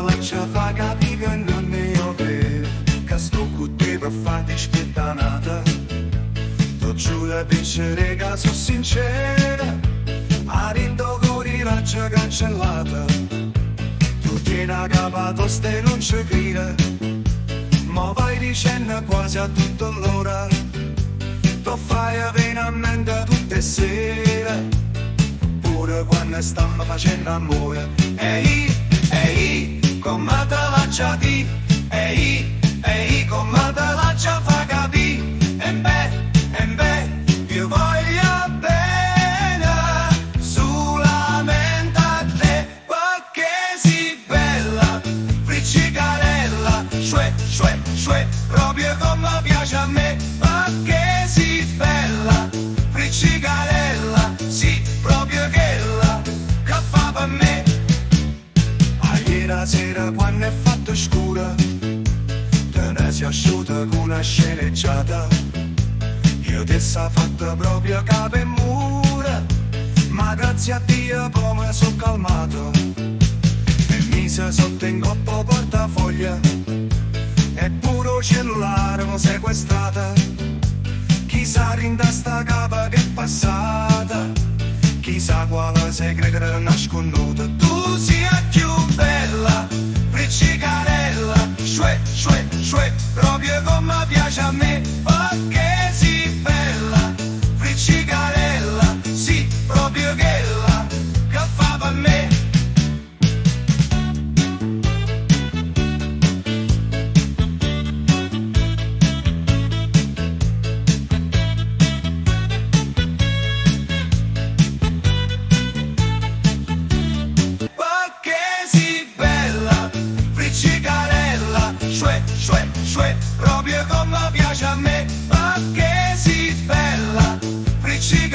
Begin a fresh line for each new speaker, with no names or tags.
cosa la ci fa capire che non è io vero, che sto con te per farti spettanata. Ti giuro piacere che sono sincera, a rindo con i raggi cancellata. Tu tieni a capo tosta e non ci credi, ma vai dicendo quasi a tutto l'ora. Tu fai veramente tutte le sere, pure quando stiamo facendo amore. Ehi, ehi, come te la già di? Ehi, ehi, come te la già fa capire? E beh, io voglio bene solamente a te, perché sei bella, friccicarella, shue, proprio come piace a me, perché sei bella, friccicarella, sì, proprio quella che fa per me. Ieri sera quando è fatto scuro, te ne sei asciutta con una sceneggiata. Io ti sa fatta proprio capo e mura, ma grazie a Dio poi mi sono calmato e mise sotto in coppa portafoglia, e pure il cellulare mi sequestrata. Chissà rinda sta capa che è passata, chissà quale segreto nasconduto. Tu sia più bella, friccicarella, shue, proprio come piace a me, perché sei bella, friccicarella, sì, proprio quella che fa per me. Shue, proprio come piace a me, perché sei bella, friccicarella.